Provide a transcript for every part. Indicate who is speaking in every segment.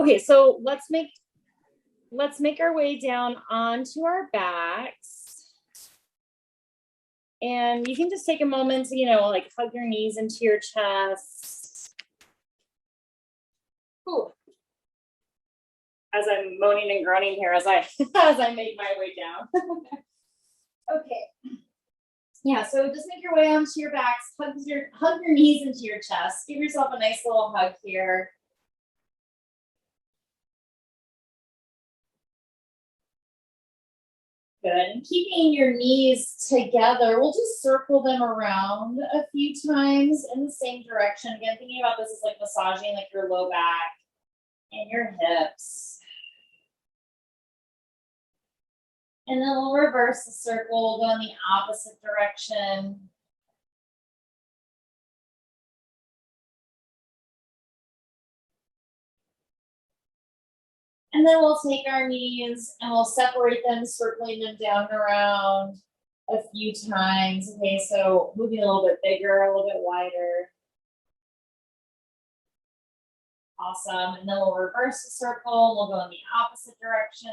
Speaker 1: Okay, so let's make our way down onto our backs. And you can just take a moment to, like hug your knees into your chest. Ooh. As I'm moaning and groaning here as I make my way down. Okay. Yeah, so just make your way onto your backs, hug your knees into your chest. Give yourself a nice little hug here. Good. And keeping your knees together, we'll just circle them around a few times in the same direction. Again, thinking about this as like massaging like your low back and your hips. And then we'll reverse the circle, go in the opposite direction. And then we'll take our knees and we'll separate them, circling them down and around a few times. Okay, so moving a little bit bigger, a little bit wider. Awesome. And then we'll reverse the circle. We'll go in the opposite direction.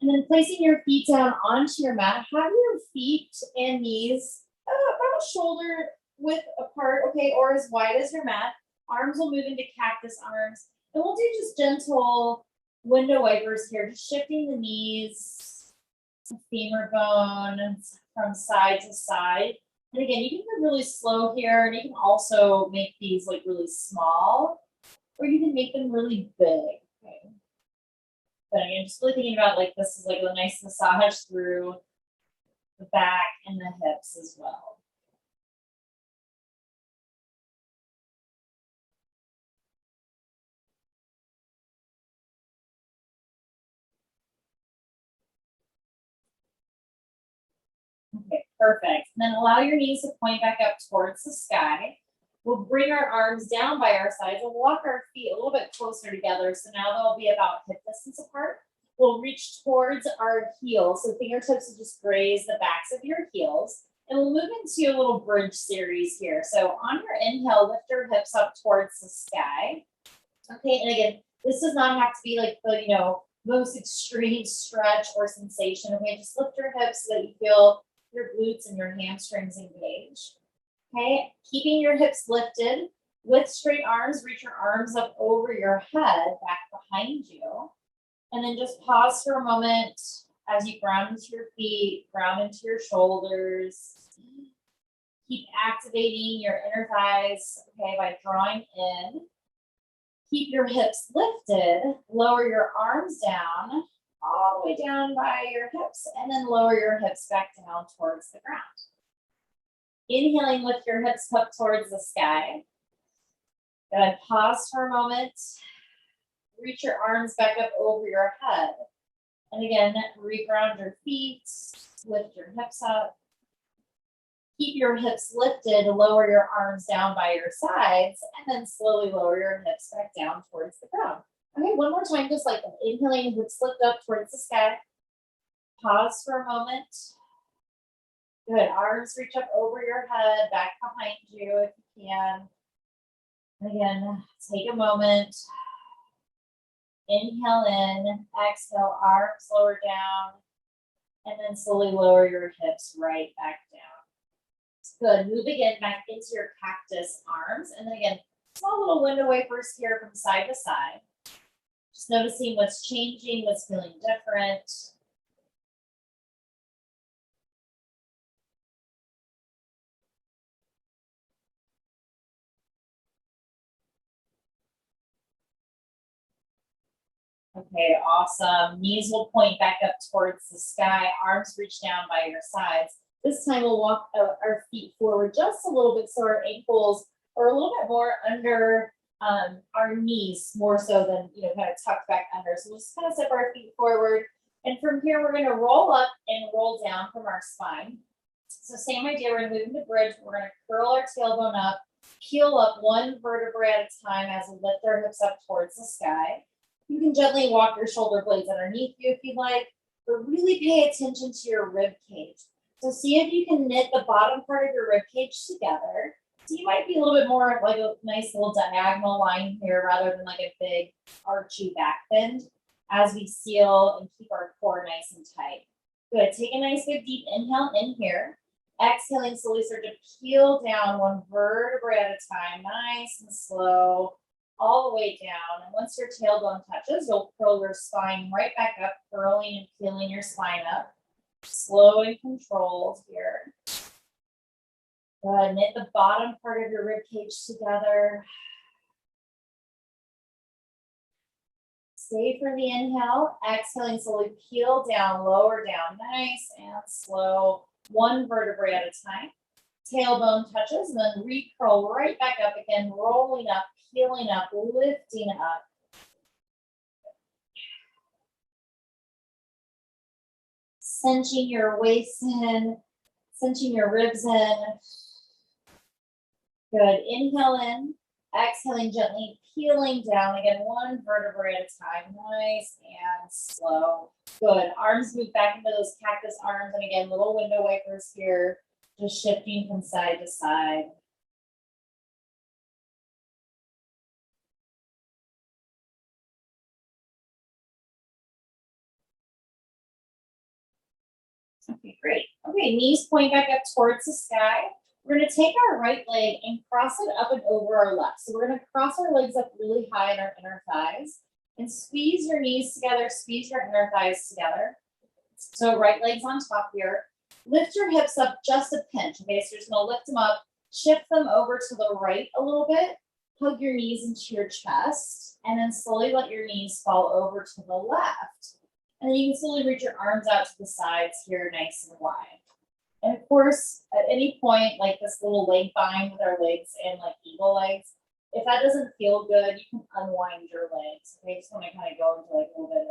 Speaker 1: And then placing your feet down onto your mat, have your feet and knees about shoulder width apart, okay, or as wide as your mat. Arms will move into cactus arms. And we'll do just gentle window wipers here, just shifting the knees, femur bone from side to side. And again, you can go really slow here, and you can also make these like really small, or you can make them really big. Okay. But I'm just really thinking about like this is like a nice massage through the back and the hips as well. Okay, perfect. And then allow your knees to point back up towards the sky. We'll bring our arms down by our sides and walk our feet a little bit closer together. So now they'll be about hip distance apart. We'll reach towards our heels. So fingertips will just graze the backs of your heels. And we'll move into a little bridge series here. So on your inhale, lift your hips up towards the sky. Okay, and again, this does not have to be like the, most extreme stretch or sensation. Okay, just lift your hips so that you feel your glutes and your hamstrings engaged. Okay, keeping your hips lifted with straight arms, reach your arms up over your head, back behind you. And then just pause for a moment as you ground into your feet, ground into your shoulders. Keep activating your inner thighs, okay, by drawing in. Keep your hips lifted, lower your arms down, all the way down by your hips, and then lower your hips back down towards the ground. Inhaling, lift your hips up towards the sky. Good. Pause for a moment. Reach your arms back up over your head. And again, reground your feet, lift your hips up. Keep your hips lifted, lower your arms down by your sides, and then slowly lower your hips back down towards the ground. Okay, one more time, just like that. Inhaling, hips lift up towards the sky. Pause for a moment. Good, arms reach up over your head, back behind you if you can. And again, take a moment. Inhale in, exhale, arms lower down, and then slowly lower your hips right back down. Good, move again back into your cactus arms. And then again, small little window wipers here from side to side. Just noticing what's changing, what's feeling different. Okay, awesome. Knees will point back up towards the sky. Arms reach down by your sides. This time we'll walk our feet forward just a little bit so our ankles are a little bit more under our knees, more so than, kind of tucked back under. So we'll just kind of step our feet forward. And from here, we're going to roll up and roll down from our spine. So same idea, we're going to move into bridge. We're going to curl our tailbone up, peel up one vertebrae at a time as we lift our hips up towards the sky. You can gently walk your shoulder blades underneath you if you'd like. but really pay attention to your rib cage. So see if you can knit the bottom part of your rib cage together. So you might be a little bit more of like a nice little diagonal line here rather than like a big archy back bend as we seal and keep our core nice and tight. Good. Take a nice big deep inhale in here. Exhaling, slowly start to peel down one vertebrae at a time, nice and slow, all the way down. And once your tailbone touches, you'll curl your spine right back up, curling and peeling your spine up. Slow and controlled here. Good. Knit the bottom part of your rib cage together. Stay for the inhale. Exhaling, slowly peel down, lower down, nice and slow. One vertebrae at a time. Tailbone touches, and then recurl right back up again, rolling up, peeling up, lifting up. Cinching your waist in, cinching your ribs in. Good. Inhale in, exhaling gently, peeling down again, one vertebrae at a time. Nice and slow. Good. Arms move back into those cactus arms. And again, little window wipers here, just shifting from side to side. Okay, great. Okay, knees point back up towards the sky. We're going to take our right leg and cross it up and over our left. So we're going to cross our legs up really high in our inner thighs and squeeze your knees together, squeeze your inner thighs together. So right leg's on top here. Lift your hips up just a pinch. Okay, so you're just going to lift them up, shift them over to the right a little bit, hug your knees into your chest, and then slowly let your knees fall over to the left. And then you can slowly reach your arms out to the sides here, nice and wide. And of course, at any point, like this little leg bind with our legs and like eagle legs, if that doesn't feel good, you can unwind your legs. Okay, just want to kind of go into like a little bit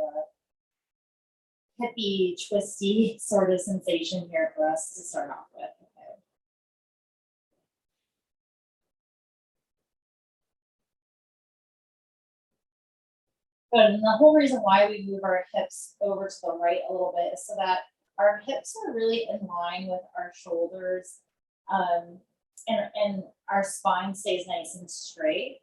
Speaker 1: of a hippie, twisty sort of sensation here for us to start off with. Okay. Good. And the whole reason why we move our hips over to the right a little bit is so that our hips are really in line with our shoulders, and our spine stays nice and straight.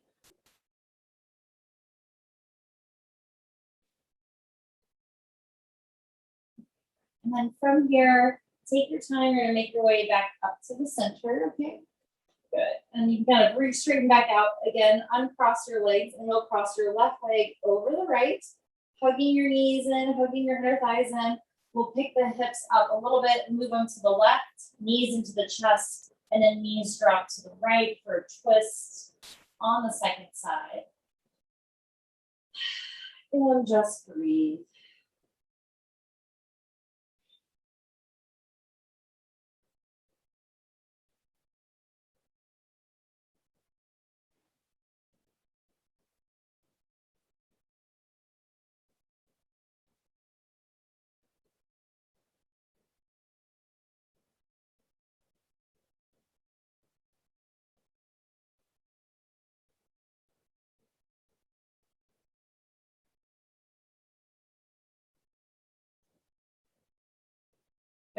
Speaker 1: And then from here, take your time. You're going to make your way back up to the center. Okay. Good. And you can kind of straighten back out again, uncross your legs, and you'll cross your left leg over the right, hugging your knees in, hugging your inner thighs in. We'll pick the hips up a little bit and move them to the left, knees into the chest, and then knees drop to the right for a twist on the second side. And just breathe.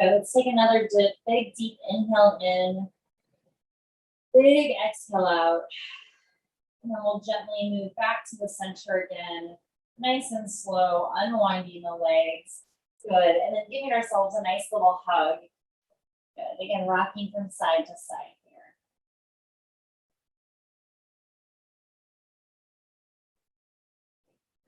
Speaker 1: Okay, let's take another dip, big deep inhale in, big exhale out. And then we'll gently move back to the center again, nice and slow, unwinding the legs. Good, and then giving ourselves a nice little hug. Good, again, rocking from side to side here.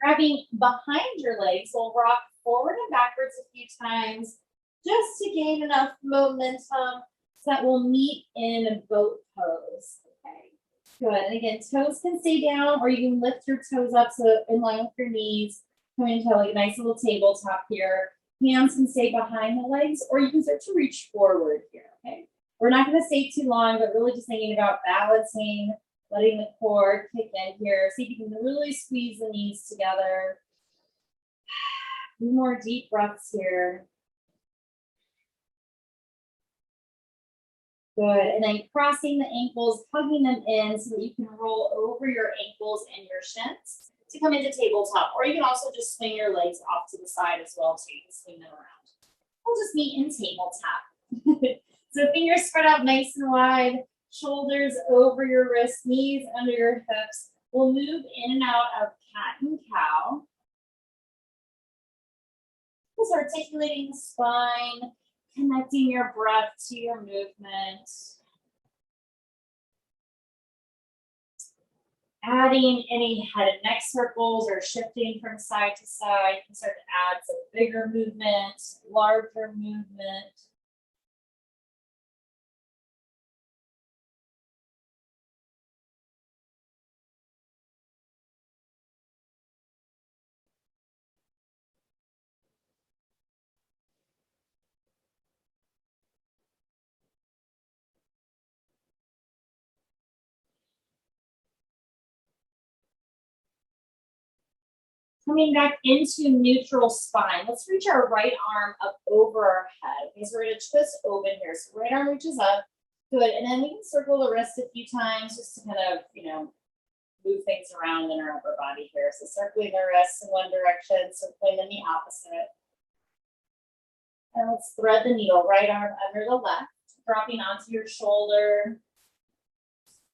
Speaker 1: Grabbing behind your legs, we'll rock forward and backwards a few times just to gain enough momentum so that we'll meet in a boat pose. Okay, good. And again, toes can stay down, or you can lift your toes up so in line with your knees, coming into like a nice little tabletop here. Hands can stay behind the legs, or you can start to reach forward here. Okay, we're not going to stay too long, but really just thinking about balancing, letting the core kick in here. See if you can really squeeze the knees together. A few more deep breaths here. Good, and then crossing the ankles, hugging them in so that you can roll over your ankles and your shins. to come into tabletop, or you can also just swing your legs off to the side as well, so you can swing them around. We'll just meet in tabletop. So fingers spread out nice and wide, shoulders over your wrists, knees under your hips. We'll move in and out of cat and cow. Just articulating the spine, connecting your breath to your movement. Adding any head and neck circles or shifting from side to side. You can start to add some bigger movement, larger movement. Coming back into neutral spine. Let's reach our right arm up over our head. Okay, so we're going to twist open here. So right arm reaches up. Good. And then we can circle the wrist a few times just to kind of, move things around in our upper body here. So circling the wrists in one direction, circling in the opposite. And let's thread the needle. Right arm under the left, dropping onto your shoulder.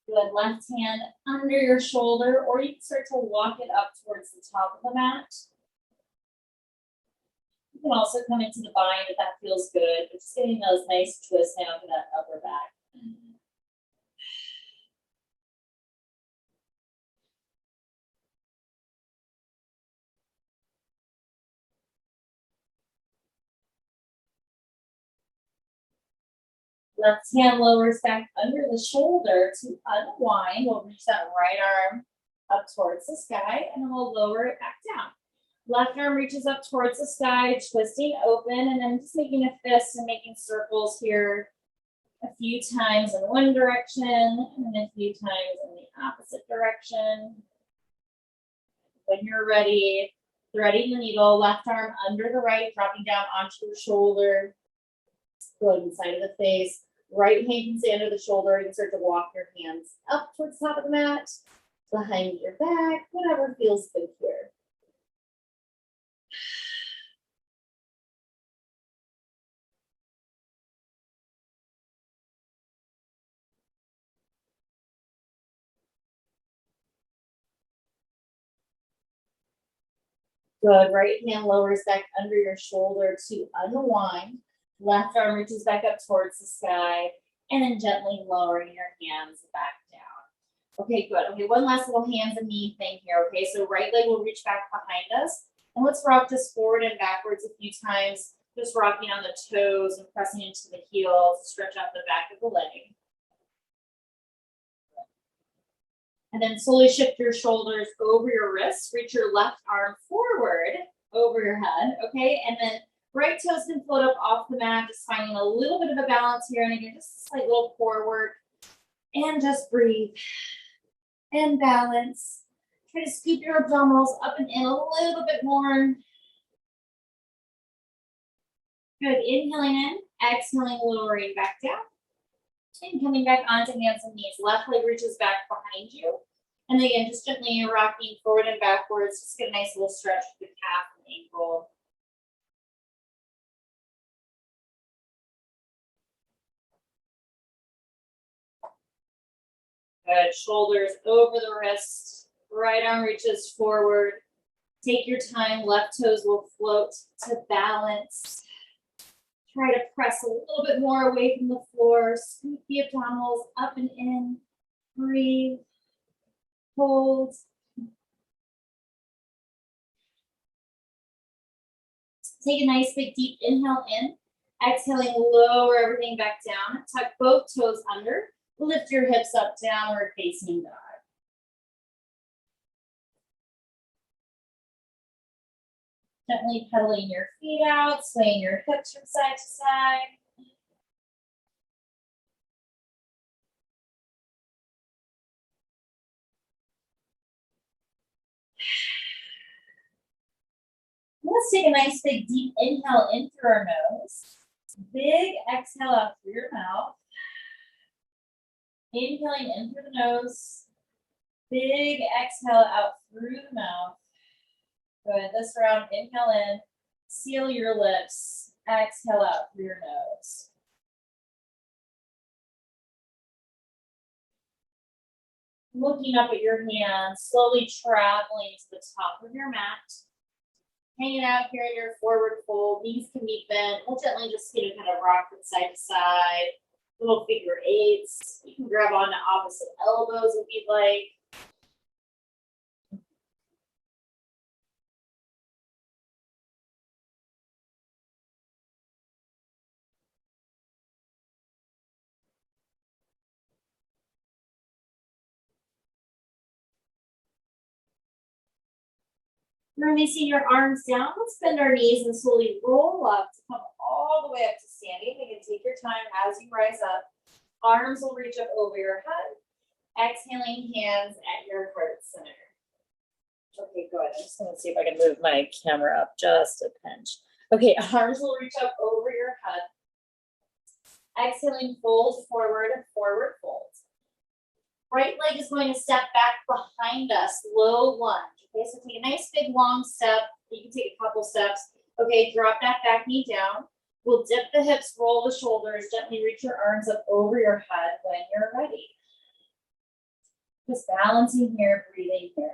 Speaker 1: Good, left hand under your shoulder, or you can start to walk it up towards the top of the mat. You can also come into the bind if that feels good, but just getting those nice twists down to that upper back. Left hand lowers back under the shoulder to unwind. We'll reach that right arm up towards the sky, and then we'll lower it back down. Left arm reaches up towards the sky, twisting open, and then just making a fist and making circles here a few times in one direction, and then a few times in the opposite direction. When you're ready, threading the needle, left arm under the right, dropping down onto your shoulder. Go inside of the face. Right hand can stay under the shoulder. You can start to walk your hands up towards the top of the mat, behind your back, whatever feels good here. Good. Right hand lowers back under your shoulder to unwind. Left arm reaches back up towards the sky, and then gently lowering your hands back down. Okay, good. Okay, one last little hands and knee thing here. Okay, so right leg will reach back behind us, and let's rock this forward and backwards a few times, just rocking on the toes and pressing into the heels, stretch out the back of the leg. And then slowly shift your shoulders over your wrists, reach your left arm forward over your head, okay? And then right toes can float up off the mat, just finding a little bit of a balance here. And again, just a slight little core work. And just breathe. And balance. Try to scoop your abdominals up and in a little bit more. Good. Inhaling in, exhaling, lowering back down. And coming back onto hands and knees. Left leg reaches back behind you. And again, just gently rocking forward and backwards. Just get a nice little stretch with the calf and ankle. Good. Shoulders over the wrist. Right arm reaches forward. Take your time. Left toes will float to balance. Try to press a little bit more away from the floor. Scoop the abdominals up and in. Breathe. Hold. Take a nice big deep inhale in. Exhaling, lower everything back down. Tuck both toes under. Lift your hips up, downward facing dog. Gently pedaling your feet out, swaying your hips from side to side. Let's take a nice big deep inhale in through our nose. Big exhale out through your mouth. Inhaling in through the nose. Big exhale out through the mouth. Good. This round, inhale in, seal your lips, exhale out through your nose. Looking up at your hands, slowly traveling to the top of your mat. Hanging out here in your forward fold, knees can be bent. We'll gently just kind of rock from side to side. Little figure eights. You can grab onto opposite elbows if you'd like. Releasing your arms down, let's bend our knees and slowly roll up to come all the way up to standing. You can take your time as you rise up. Arms will reach up over your head. Exhaling, hands at your heart center. Okay, good. I'm just going to see if I can move my camera up just a pinch. Okay, arms will reach up over your head. Exhaling, fold forward, forward fold. Right leg is going to step back behind us, low lunge. Okay, so take a nice big long step. You can take a couple steps. Okay, drop that back knee down. We'll dip the hips, roll the shoulders, gently reach your arms up over your head when you're ready. Just balancing here, breathing here.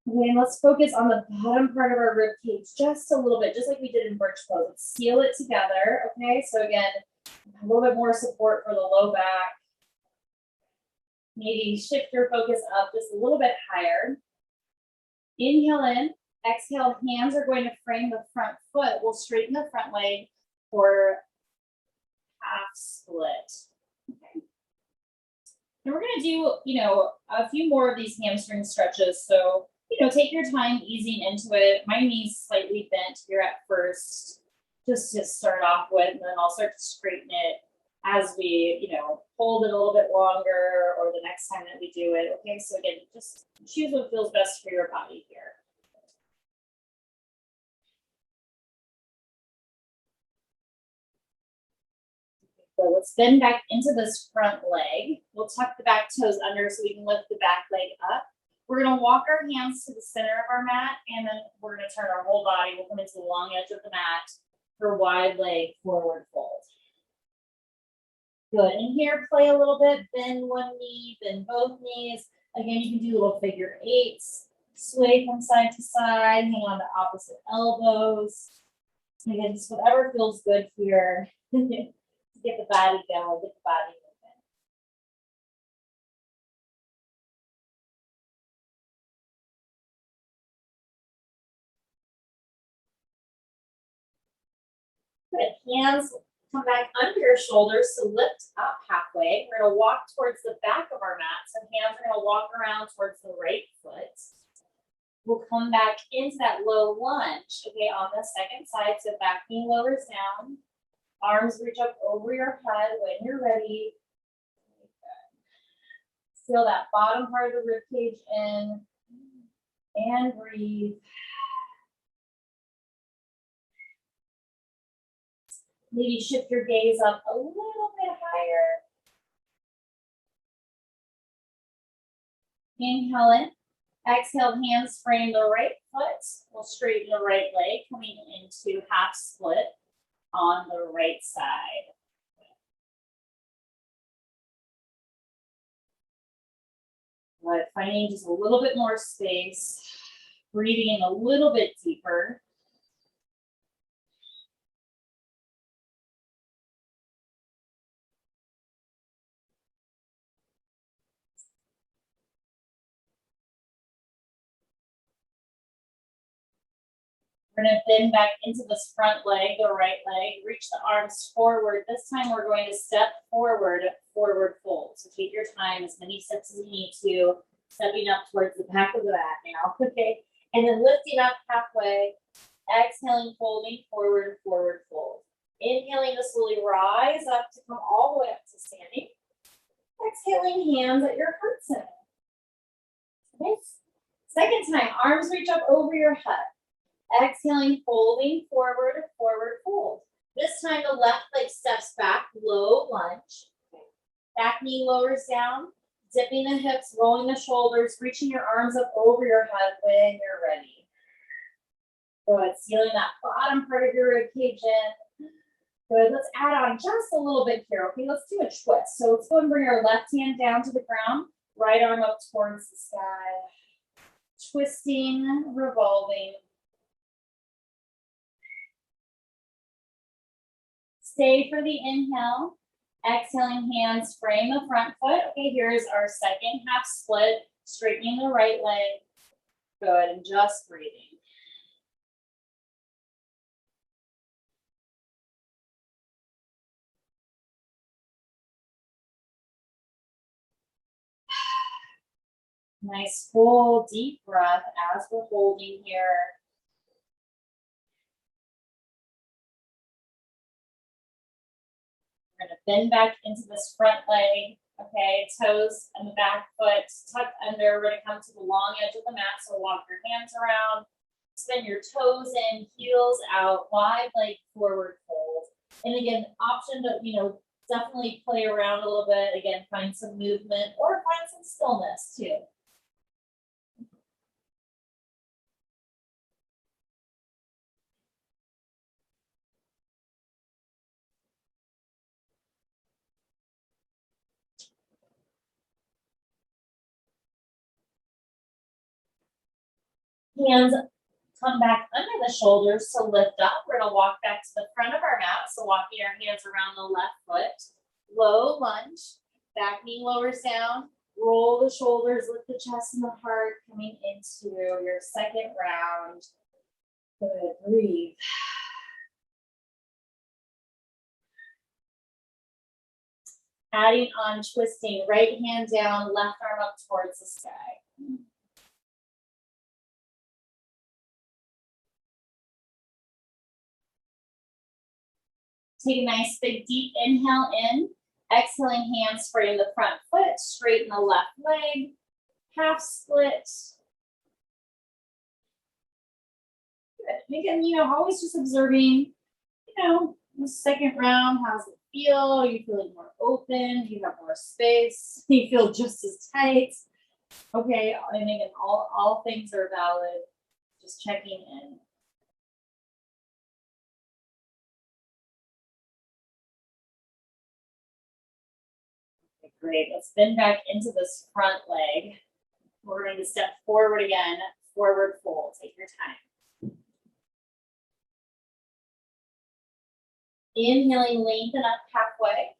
Speaker 1: Okay, and let's focus on the bottom part of our rib cage just a little bit, just like we did in bridge pose. Let's seal it together, okay? So again, a little bit more support for the low back. Maybe shift your focus up just a little bit higher. Inhale in, exhale, hands are going to frame the front foot. We'll straighten the front leg for half split. Okay. And we're gonna do, a few more of these hamstring stretches. So, take your time easing into it. My knee's slightly bent here at first, just to start off with, and then I'll start to straighten it as we, hold it a little bit longer or the next time that we do it. Okay, so again, just choose what feels best for your body here. So let's bend back into this front leg. We'll tuck the back toes under so we can lift the back leg up. We're going to walk our hands to the center of our mat, and then we're going to turn our whole body. We'll come into the long edge of the mat for wide leg forward fold. Good. And here, play a little bit. Bend one knee, bend both knees. Again, you can do little figure eights. Sway from side to side. Hang on to opposite elbows. Again, just whatever feels good here. Get the body going, get the body moving. Good. Hands come back under your shoulders, so lift up halfway. We're going to walk towards the back of our mat. So hands are going to walk around towards the right foot. We'll come back into that low lunge, okay, on the second side. So back knee lowers down. Arms reach up over your head when you're ready. Feel that bottom part of the rib cage in and breathe. Maybe shift your gaze up a little bit higher. Inhale in. Exhale, hands frame the right foot. We'll straighten the right leg, coming into half split on the right side. But finding just a little bit more space, breathing in a little bit deeper. We're going to bend back into this front leg, the right leg, reach the arms forward. This time we're going to step forward, forward fold. So take your time, as many steps as you need to, stepping up towards the back of the mat now, okay? And then lifting up halfway, exhaling, folding forward, forward fold. Inhaling to slowly rise up to come all the way up to standing. Exhaling, hands at your heart center. Okay? Second time, arms reach up over your head. Exhaling, folding forward, forward fold. This time the left leg steps back, low lunge. Back knee lowers down, dipping the hips, rolling the shoulders, reaching your arms up over your head when you're ready. Good, sealing that bottom part of your rib cage in. Good, let's add on just a little bit here, okay? Let's do a twist. So let's go and bring our left hand down to the ground, right arm up towards the sky. Twisting, revolving. Stay for the inhale. Exhaling, hands frame the front foot. Okay, here's our second half split, straightening the right leg. Good, and just breathing. Nice full deep breath as we're holding here. We're gonna bend back into this front leg. Okay, toes and the back foot tucked under. We're gonna come to the long edge of the mat, so walk your hands around. Spin your toes in, heels out, wide leg forward fold. And again, option to, definitely play around a little bit. Again, find some movement or find some stillness too. Hands come back under the shoulders to lift up. We're gonna walk back to the front of our mat. So walking our hands around the left foot. Low lunge, back knee lowers down. Roll the shoulders, lift the chest and the heart, coming into your second round. Good, breathe. Adding on twisting, right hand down, left arm up towards the sky. Take a nice big deep inhale in. Exhaling, hands frame the front foot, straighten the left leg, half split. Good. Again, always just observing, the second round, how's it feel? Are you feeling more open? Do you have more space? Do you feel just as tight? Okay, and again, all things are valid. Just checking in. Okay, great. Let's bend back into this front leg. We're going to step forward again, forward fold. Take your time. Inhaling, lengthen up halfway.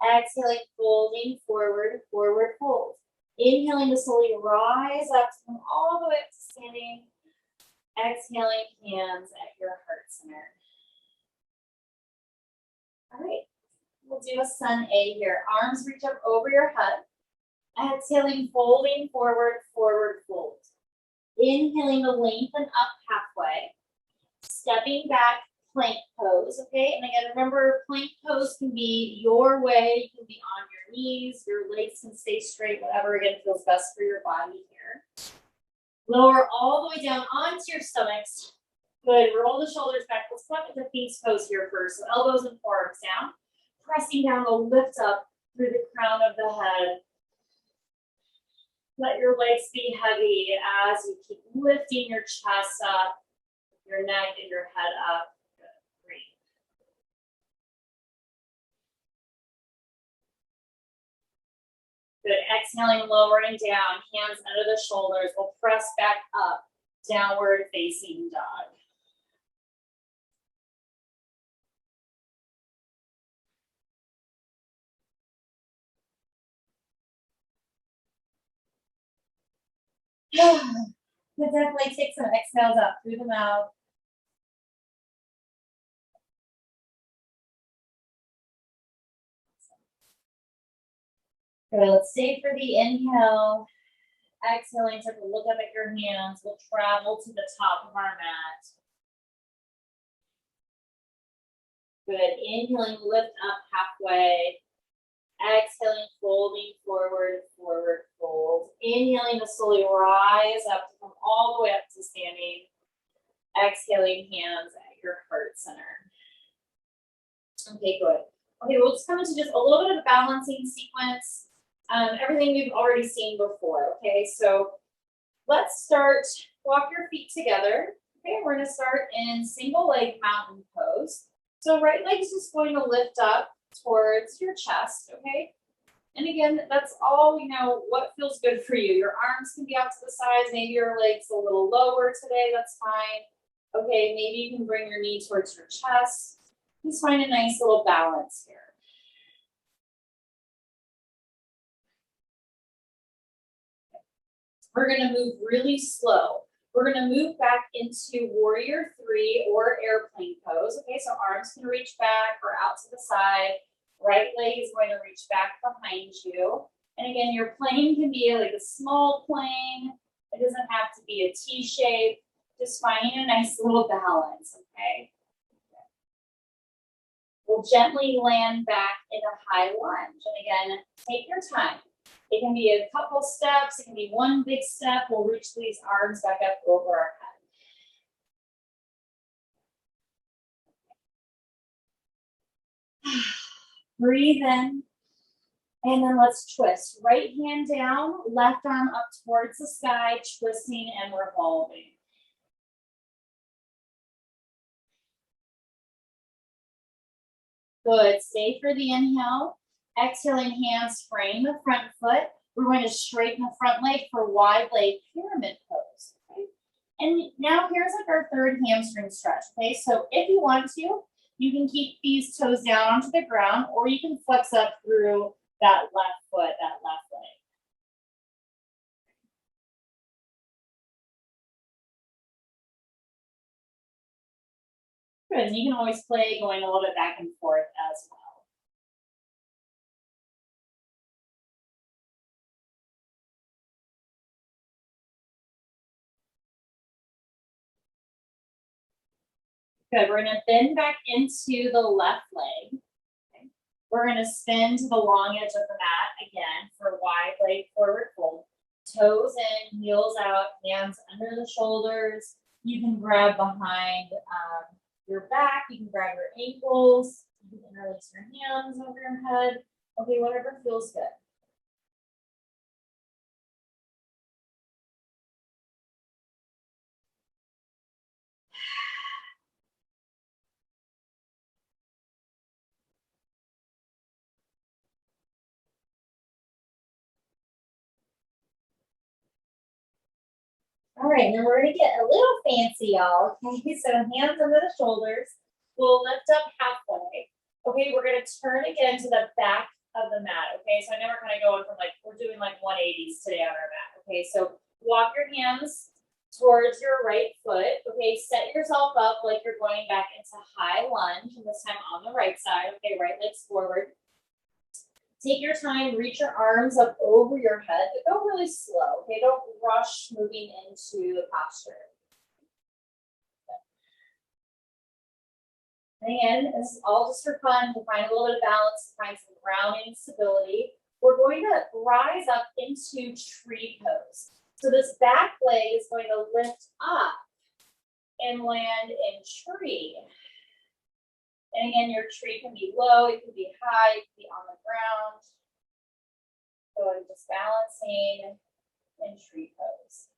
Speaker 1: Exhaling, folding forward, forward fold. Inhaling to slowly rise up to come all the way up to standing. Exhaling, hands at your heart center. All right, we'll do a sun A here. Arms reach up over your head. Exhaling, folding forward, forward fold. Inhaling to lengthen up halfway. Stepping back, plank pose, okay? And again, remember, plank pose can be your way. You can be on your knees. Your legs can stay straight, whatever, again, feels best for your body here. Lower all the way down onto your stomachs. Good, roll the shoulders back. Let's come up into feast pose here first. So elbows and forearms down. Pressing down to lift up through the crown of the head. Let your legs be heavy as you keep lifting your chest up, your neck and your head up. Good, breathe. Good, exhaling, lowering down, hands under the shoulders. We'll press back up, downward facing dog. But definitely take some exhales up through the mouth. Good, let's stay for the inhale. Exhaling, take a look up at your hands. We'll travel to the top of our mat. Good, inhaling, lift up halfway. Exhaling, folding forward, forward fold. Inhaling to slowly rise up to come all the way up to standing. Exhaling, hands at your heart center. Okay, good. Okay, we'll just come into just a little bit of a balancing sequence. Everything we've already seen before, okay? So let's start, walk your feet together. Okay, we're gonna start in single leg mountain pose. So right leg's just going to lift up towards your chest, okay? And again, that's all, what feels good for you. Your arms can be out to the sides, maybe your legs a little lower today, that's fine. Okay, maybe you can bring your knee towards your chest. Just find a nice little balance here. We're gonna move really slow. We're gonna move back into warrior 3 or airplane pose. Okay, so arms can reach back or out to the side. Right leg is going to reach back behind you. And again, your plane can be like a small plane. It doesn't have to be a T shape. Just finding a nice little balance, okay? We'll gently land back in a high lunge. And again, take your time. It can be a couple steps. It can be one big step. We'll reach these arms back up over our head. Breathe in. And then let's twist. Right hand down, left arm up towards the sky, twisting and revolving. Good. Stay for the inhale. Exhaling, hands frame the front foot. We're going to straighten the front leg for wide leg pyramid pose. Okay? And now here's like our third hamstring stretch. Okay, so if you want to, you can keep these toes down onto the ground, or you can flex up through that left foot, that left leg. Good, and you can always play going a little bit back and forth as well. Good, we're gonna bend back into the left leg. Okay. We're gonna spin to the long edge of the mat again for wide leg forward fold. Toes in, heels out, hands under the shoulders. You can grab behind your back, you can grab your ankles, you can interlace your hands over your head. Okay, whatever feels good. All right, now we're gonna get a little fancy, y'all. Okay, so hands under the shoulders. We'll lift up halfway. Okay, we're gonna turn again to the back of the mat. Okay, so I know we're kind of going from we're doing like 180s today on our mat. Okay, so walk your hands towards your right foot. Okay, set yourself up like you're going back into high lunge, and this time on the right side. Okay, right leg's forward. Take your time, reach your arms up over your head, but go really slow, okay? Don't rush moving into the posture. And again, this is all just for fun, to find a little bit of balance, to find some grounding stability. We're going to rise up into tree pose. So this back leg is going to lift up and land in tree. And again, your tree can be low, it can be high, it can be on the ground. So I'm just balancing in tree pose.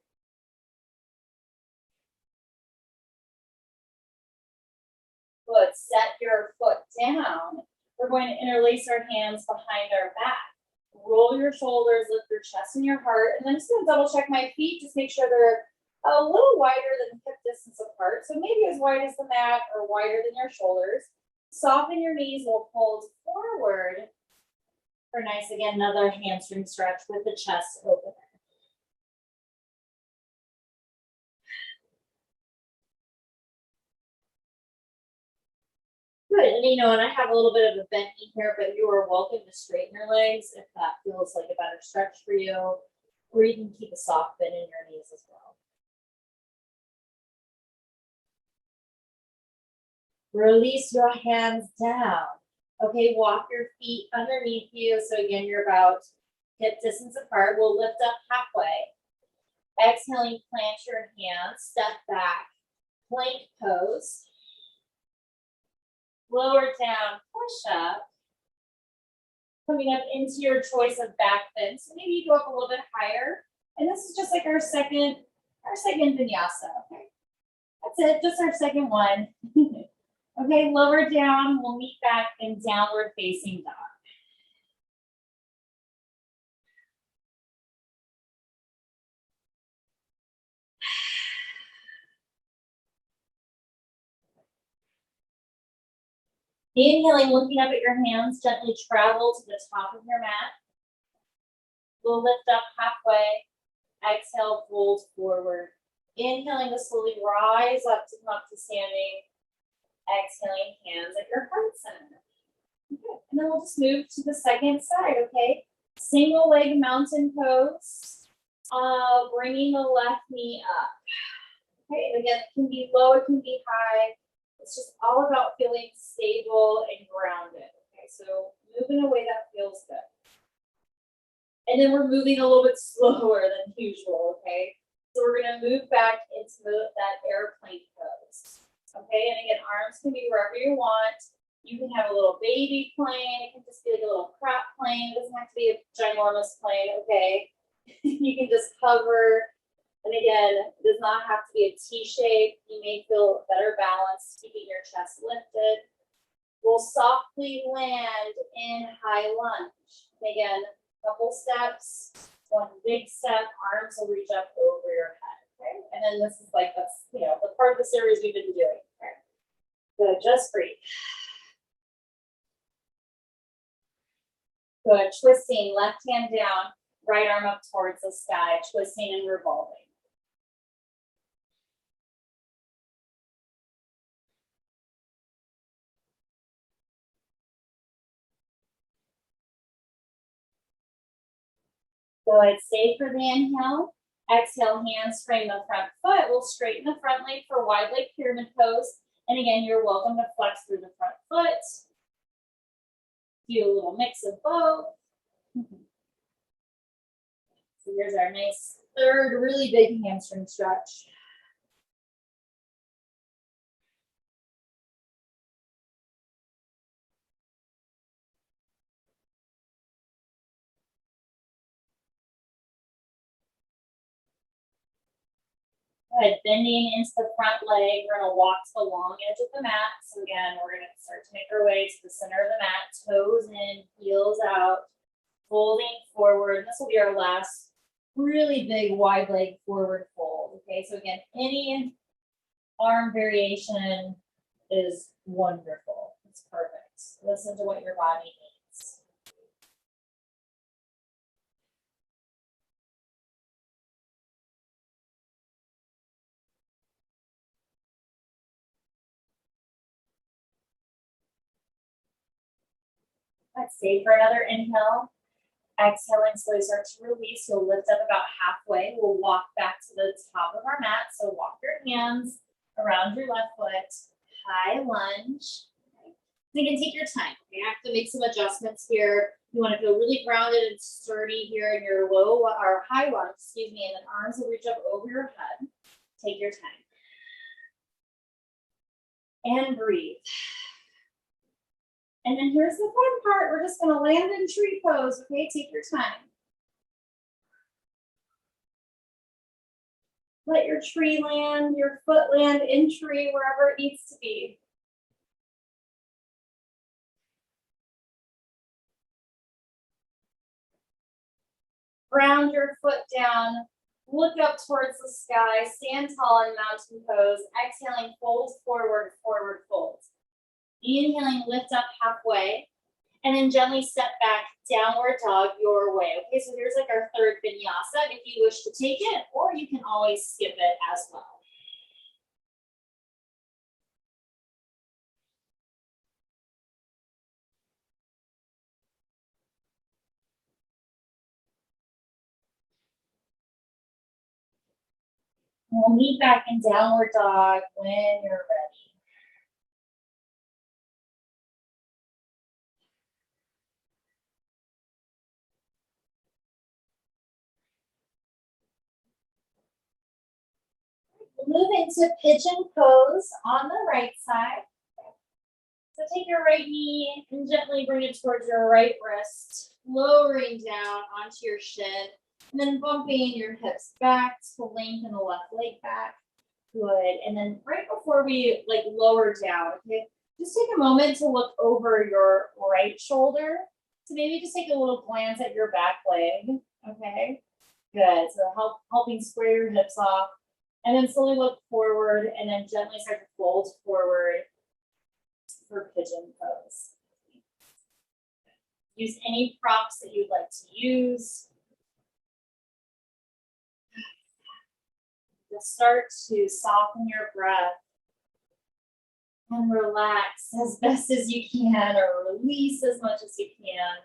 Speaker 1: Good, set your foot down. We're going to interlace our hands behind our back. Roll your shoulders, lift your chest and your heart. And I'm just gonna double check my feet, just make sure they're a little wider than hip distance apart. So maybe as wide as the mat or wider than your shoulders. Soften your knees, we'll fold forward for nice, again, another hamstring stretch with the chest open. Good, and and I have a little bit of a bent knee here, but you are welcome to straighten your legs if that feels like a better stretch for you, or you can keep a soft bend in your knees as well. Release your hands down. Okay, walk your feet underneath you. So again, you're about hip distance apart. We'll lift up halfway. Exhaling, plant your hands, step back, plank pose. Lower down, push up. coming up into your choice of back bend. So maybe you go up a little bit higher. And this is just like our second vinyasa. Okay. That's it, just our second one. Okay, lower down, we'll meet back in downward facing dog. Inhaling, looking up at your hands, gently travel to the top of your mat. We'll lift up halfway. Exhale, fold forward. Inhaling to slowly rise up to come up to standing. Exhaling, hands at your heart center. Okay. And then we'll just move to the second side, okay? Single leg mountain pose. Bringing the left knee up. Okay, and again, it can be low, it can be high. It's just all about feeling stable and grounded. Okay, so move in a way that feels good. And then we're moving a little bit slower than usual, okay? So we're gonna move back into that airplane pose. Okay, and again, arms can be wherever you want. You can have a little baby plane. It can just be like a little crap plane. It doesn't have to be a ginormous plane, okay? You can just hover. And again, it does not have to be a T shape. You may feel better balance, keeping your chest lifted. We'll softly land in high lunge. Again, couple steps, one big step, arms will reach up over your head. Okay, and then this is like that's the part of the series we've been doing. Okay, good. Just breathe. Good. Twisting, left hand down, right arm up towards the sky, twisting and revolving. Good. Stay for the inhale. Exhale, hands frame the front foot. We'll straighten the front leg for wide leg pyramid pose. And again, you're welcome to flex through the front foot. Do a little mix of both. So here's our nice third really big hamstring stretch. Good. Bending into the front leg. We're going to walk to the long edge of the mat. So again, we're going to start to make our way to the center of the mat. Toes in, heels out, folding forward. This will be our last really big wide leg forward fold. Okay, so again, any arm variation is wonderful. It's perfect. Listen to what your body needs. Let's stay for another inhale. Exhaling, slowly start to release. You'll lift up about halfway. We'll walk back to the top of our mat. So walk your hands around your left foot. High lunge. Okay. You can take your time. You have to make some adjustments here. You want to feel really grounded and sturdy here in your low or high lunge, excuse me, and then arms will reach up over your head. Take your time. And breathe. And then here's the fun part. We're just going to land in tree pose, okay? Take your time. Let your tree land, your foot land in tree, wherever it needs to be. Ground your foot down. Look up towards the sky. Stand tall in mountain pose. Exhaling, fold forward, forward fold. Inhaling, lift up halfway, and then gently step back, downward dog your way. Okay, so here's like our third vinyasa if you wish to take it, or you can always skip it as well. We'll meet back in downward dog when you're ready. We'll move into pigeon pose on the right side. So take your right knee and gently bring it towards your right wrist, lowering down onto your shin, and then bumping your hips back to lengthen the left leg back. Good. And then right before we like lower down, okay, just take a moment to look over your right shoulder. So maybe just take a little glance at your back leg. Okay. Good. So helping square your hips off. And then slowly look forward and then gently start to fold forward for pigeon pose. Use any props that you'd like to use. Just start to soften your breath and relax as best as you can, or release as much as you can.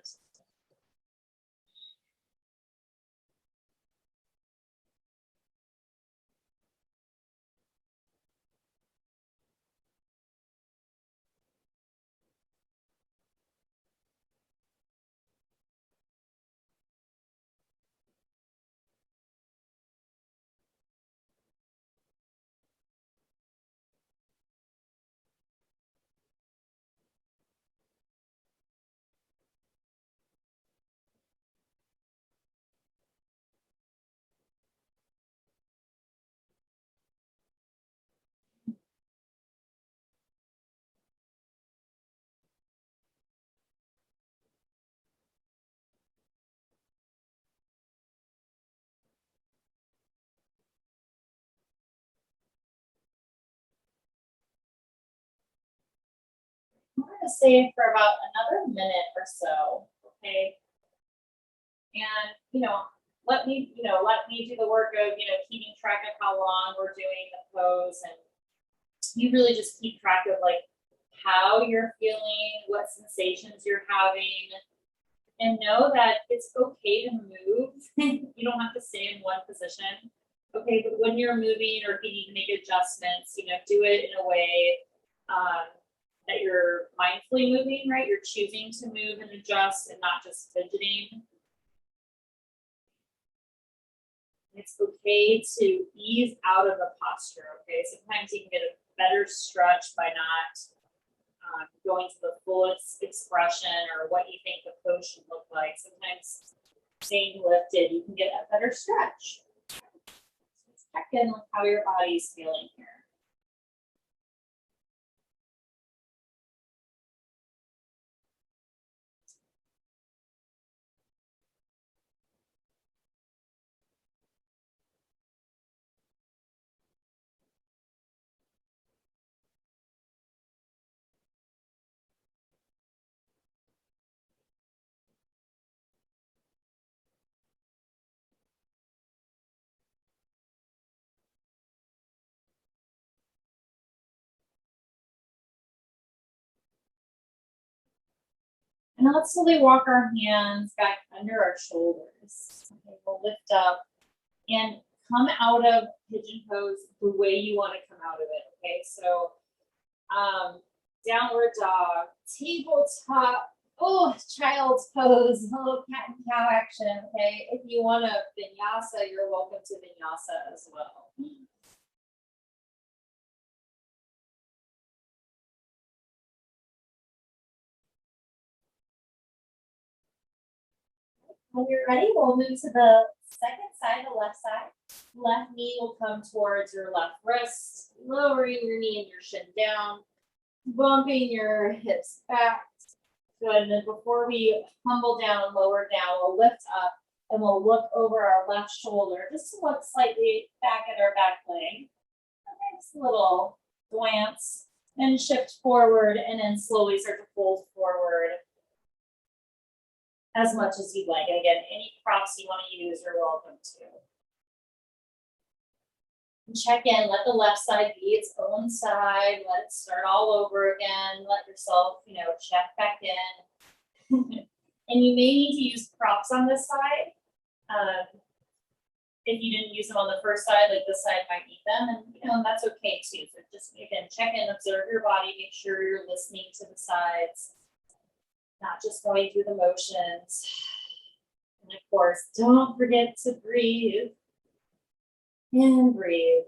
Speaker 1: I'm going to stay for about another minute or so, okay? And, let me do the work of, keeping track of how long we're doing the pose, and you really just keep track of like how you're feeling, what sensations you're having, and know that it's okay to move. You don't have to stay in one position. Okay, but when you're moving or if you need to make adjustments, do it in a way that you're mindfully moving, right? You're choosing to move and adjust and not just fidgeting. It's okay to ease out of the posture, okay? Sometimes you can get a better stretch by not going to the fullest expression or what you think the pose should look like. Sometimes staying lifted, you can get a better stretch. So check in with how your body's feeling here. And now let's slowly walk our hands back under our shoulders. Okay, we'll lift up and come out of pigeon pose the way you want to come out of it. Okay, so downward dog, tabletop, child's pose, a little cat and cow action. Okay, if you want a vinyasa, you're welcome to vinyasa as well. When you're ready, we'll move to the second side, the left side. Left knee will come towards your left wrist, lowering your knee and your shin down, bumping your hips back. Good. And then before we humble down and lower down, we'll lift up and we'll look over our left shoulder just to look slightly back at our back leg. Okay, just a little glance, then shift forward and then slowly start to fold forward as much as you'd like. And again, any props you want to use, you're welcome to. And check in, let the left side be its own side, let it start all over again, let yourself, check back in. And you may need to use props on this side. If you didn't use them on the first side, like this side might need them, and that's okay too. So just again, check in, observe your body, make sure you're listening to the sides, not just going through the motions. And of course, don't forget to breathe. And breathe.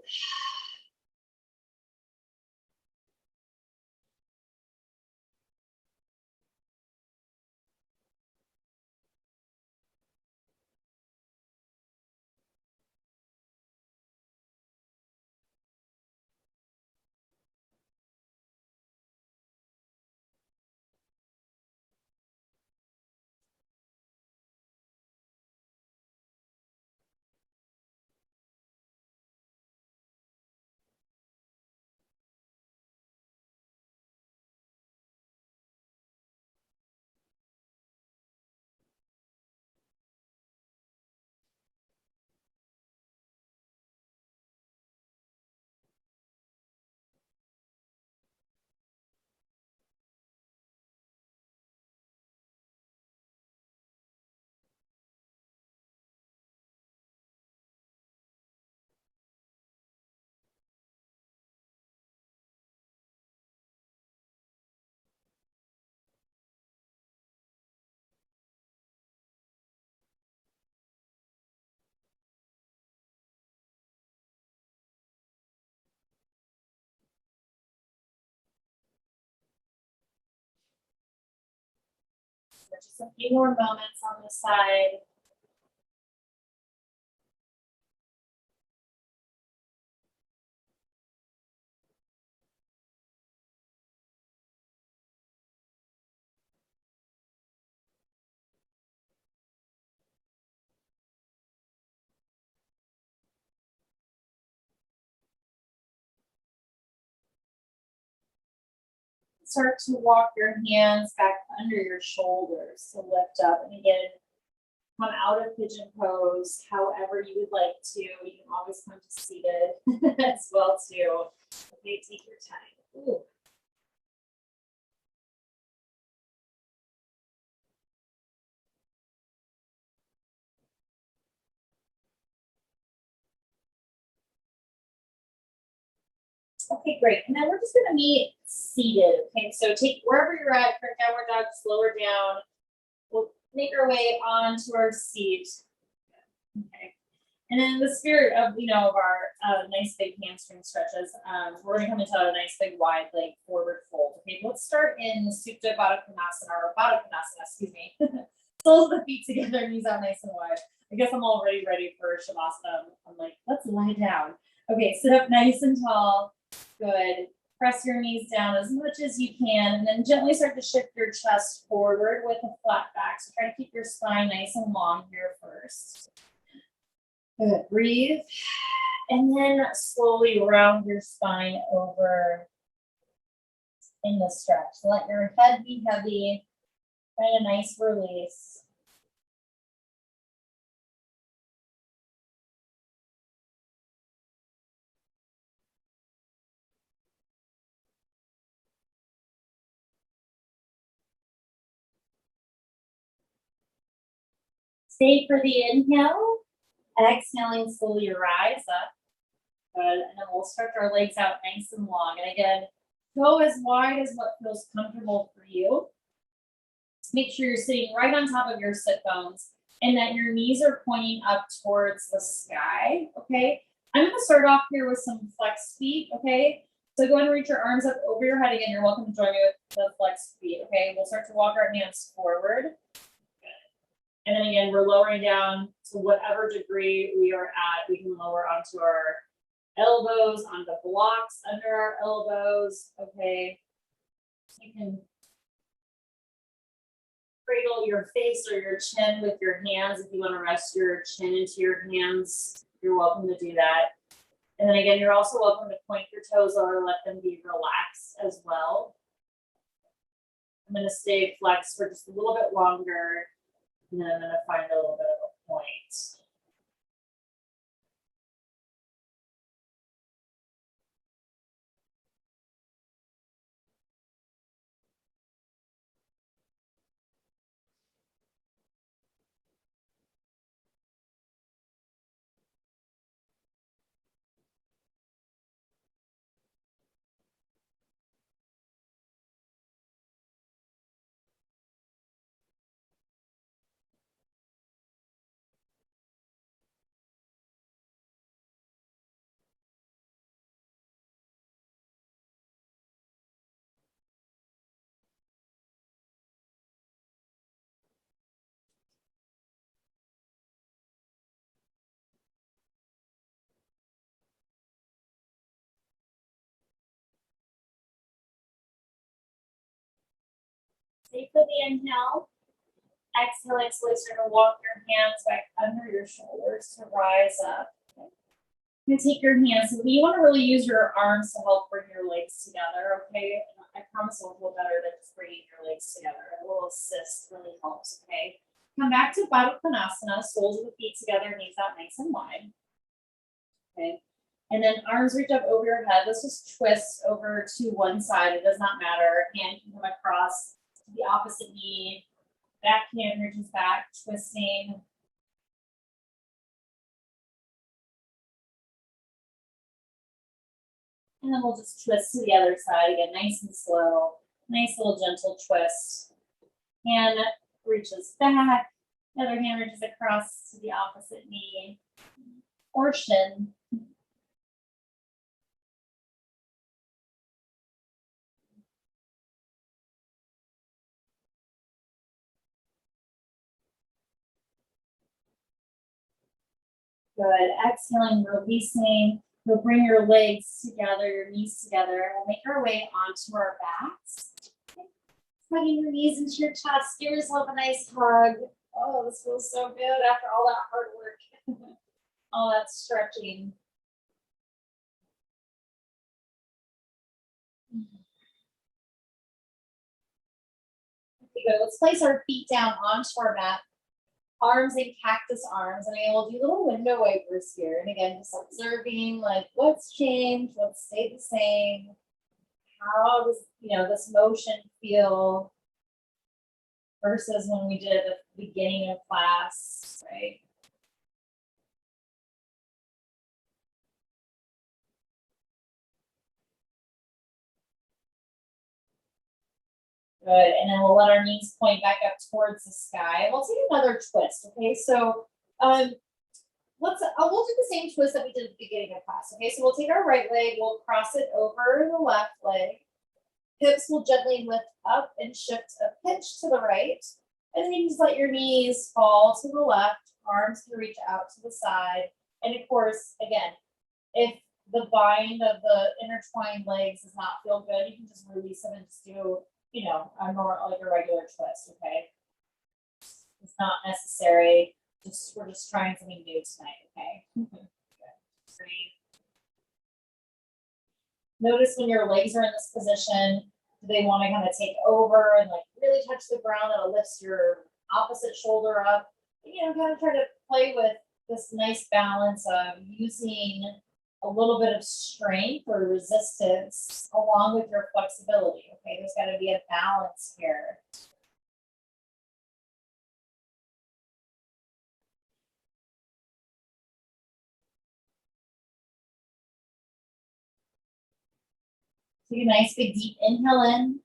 Speaker 1: for just a few more moments on the side. Start to walk your hands back under your shoulders to lift up. And again, come out of pigeon pose however you would like to. You can always come to seated as well too. Okay, take your time. Ooh. Okay, great. And then we're just gonna meet seated. Okay, so take wherever you're at, for downward dog, just lower down. We'll make our way onto our seat. Okay. And then in the spirit of, of our nice big hamstring stretches, we're gonna come into a nice big wide leg forward fold. Okay, let's start in Supta Baddha Konasana, or Baddha Konasana, excuse me. Soles of the feet together, knees out nice and wide. I guess I'm already ready for Shavasana. I'm like, let's lie down. Okay, sit up nice and tall. Good. Press your knees down as much as you can, and then gently start to shift your chest forward with a flat back. So try to keep your spine nice and long here first. Good. Breathe. And then slowly round your spine over in the stretch. Let your head be heavy. Find a nice release. Stay for the inhale. Exhaling, slowly rise up. Good. And then we'll stretch our legs out nice and long. And again, go as wide as what feels comfortable for you. Make sure you're sitting right on top of your sit bones and that your knees are pointing up towards the sky. Okay. I'm going to start off here with some flex feet. Okay. So go ahead and reach your arms up over your head again. You're welcome to join me with the flex feet. Okay. We'll start to walk our hands forward. And then again, we're lowering down to whatever degree we are at. We can lower onto our elbows, onto blocks under our elbows. Okay. You can cradle your face or your chin with your hands. If you want to rest your chin into your hands, you're welcome to do that. And then again, you're also welcome to point your toes or let them be relaxed as well. I'm going to stay flexed for just a little bit longer. And then I'm going to find a little bit of a point. Stay for the inhale. Exhale, slowly start to walk your hands back under your shoulders to rise up. Okay. You can take your hands. So you want to really use your arms to help bring your legs together. Okay. I promise it'll feel better than just bringing your legs together. A little assist really helps. Okay. Come back to Baddha Konasana. Soles of the feet together, knees out nice and wide. Okay. And then arms reach up over your head. Let's just twist over to one side. It does not matter. Hand can come across to the opposite knee. Back hand reaches back, twisting. And then we'll just twist to the other side again, nice and slow. Nice little gentle twist. Hand reaches back. The other hand reaches across to the opposite knee or shin. Good. Exhaling, releasing. We'll bring your legs together, your knees together. We'll make our way onto our backs. Hugging your knees into your chest. Give yourself a nice hug. Oh, this feels so good after all that hard work. All that stretching. Okay, good. Let's place our feet down onto our mat. Arms in cactus arms. And I will do little window wipers here. And again, just observing like what's changed, what's stayed the same. How does, this motion feel versus when we did it at the beginning of class, right? Good, and then we'll let our knees point back up towards the sky. We'll take another twist, okay? So we'll do the same twist that we did at the beginning of class, okay? So we'll take our right leg, we'll cross it over the left leg. Hips will gently lift up and shift a pinch to the right. And then you just let your knees fall to the left, arms can reach out to the side. And of course, again, if the bind of the intertwined legs does not feel good, you can just release them and just do, like a regular twist, okay? It's not necessary. We're just trying something new tonight, okay? Breathe. Notice when your legs are in this position, do they want to kind of take over and like really touch the ground? That'll lift your opposite shoulder up. Kind of try to play with this nice balance of using a little bit of strength or resistance along with your flexibility. Okay, there's got to be a balance here. Take a nice big deep inhale in,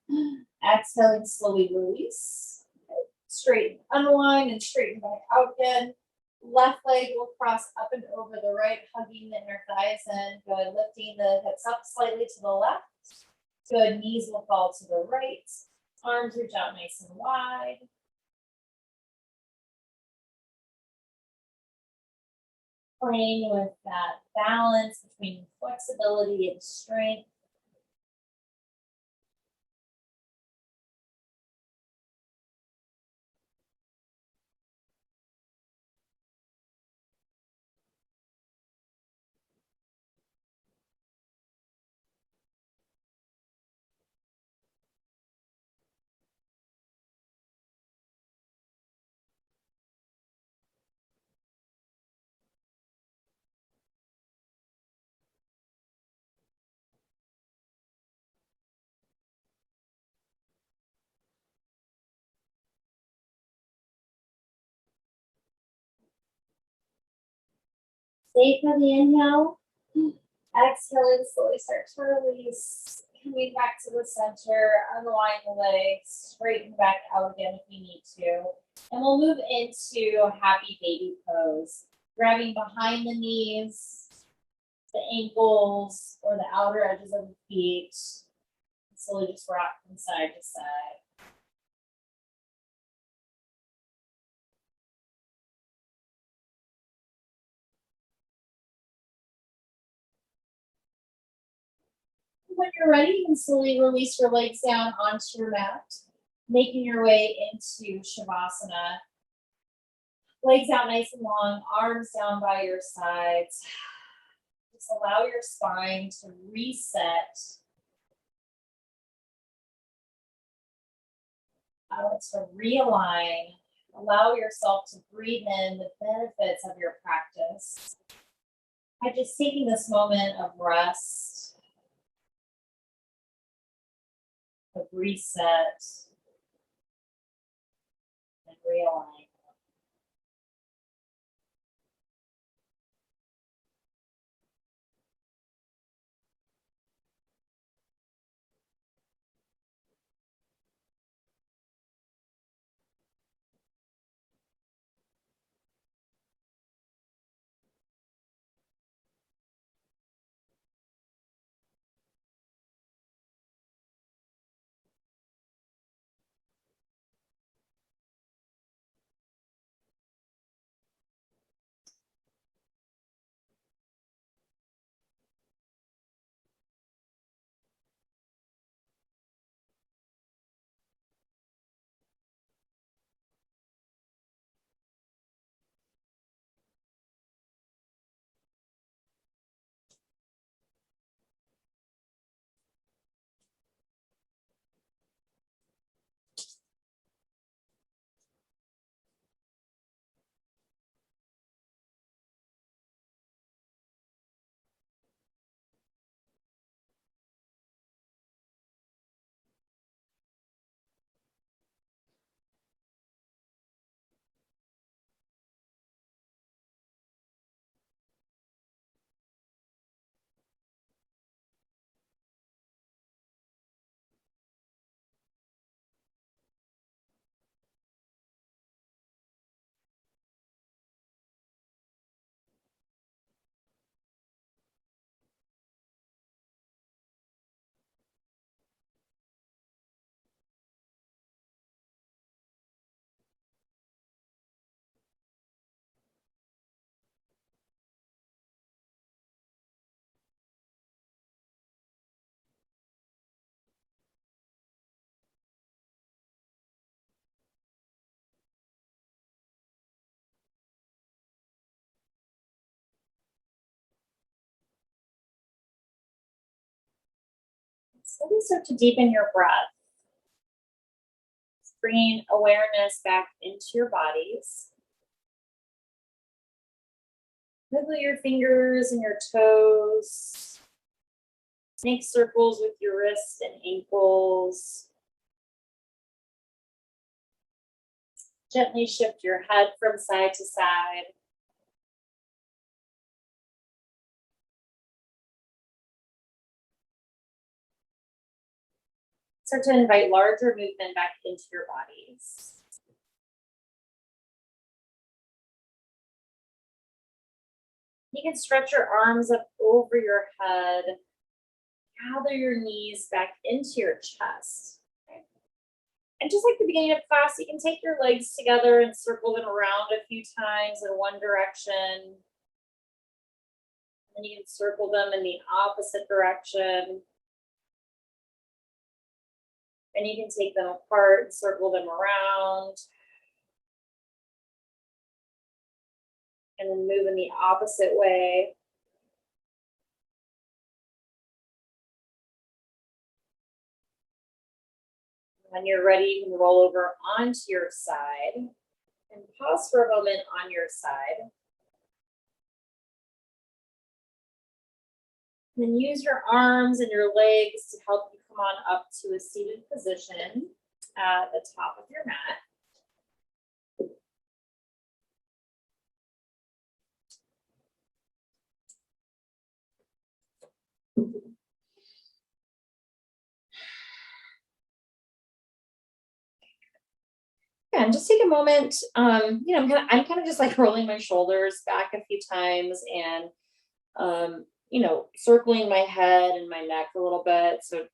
Speaker 1: exhaling, slowly release. Straighten, unwind, and straighten back out again. Left leg will cross up and over the right, hugging the inner thighs in. Good, lifting the hips up slightly to the left. Good, knees will fall to the right. Arms reach out nice and wide. Playing with that balance between flexibility and strength. Stay for the inhale. Exhaling, slowly start to release. Coming back to the center, unwind the legs, straighten back out again if you need to. And we'll move into happy baby pose. Grabbing behind the knees, the ankles, or the outer edges of the feet. Slowly just rock from side to side. When you're ready, you can slowly release your legs down onto your mat, making your way into Shavasana. Legs out nice and long, arms down by your sides. Just allow your spine to reset. Allow it to realign. Allow yourself to breathe in the benefits of your practice by just taking this moment of rest, of reset, and realign. Slowly start to deepen your breath. Bringing awareness back into your bodies. Wiggle your fingers and your toes. Make circles with your wrists and ankles. Gently shift your head from side to side. Start to invite larger movement back into your bodies. You can stretch your arms up over your head. Gather your knees back into your chest. Okay. And just like the beginning of class, you can take your legs together and circle them around a few times in one direction. And you can circle them in the opposite direction. And you can take them apart and circle them around. And then move in the opposite way. When you're ready, you can roll over onto your side and pause for a moment on your side. And then use your arms and your legs to help you come on up to a seated position at the top of your mat. And just take a moment. I'm kind of just like rolling my shoulders back a few times and, circling my head and my neck a little bit. So,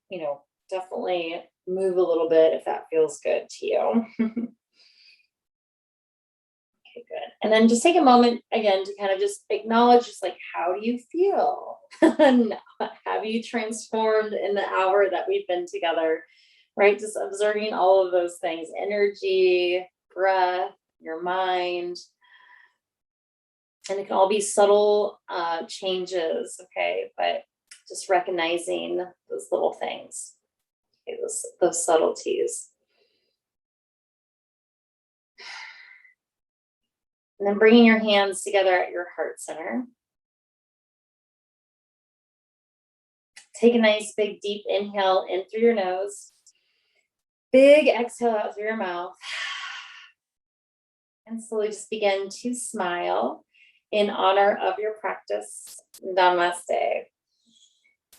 Speaker 1: definitely move a little bit if that feels good to you. Okay, good. And then just take a moment again to kind of just acknowledge, just like, how do you feel? Have you transformed in the hour that we've been together? Right? Just observing all of those things, energy, breath, your mind. And it can all be subtle changes, okay? But just recognizing those little things, okay, those subtleties. And then bringing your hands together at your heart center. Take a nice big deep inhale in through your nose. Big exhale out through your mouth. And slowly just begin to smile in honor of your practice. Namaste.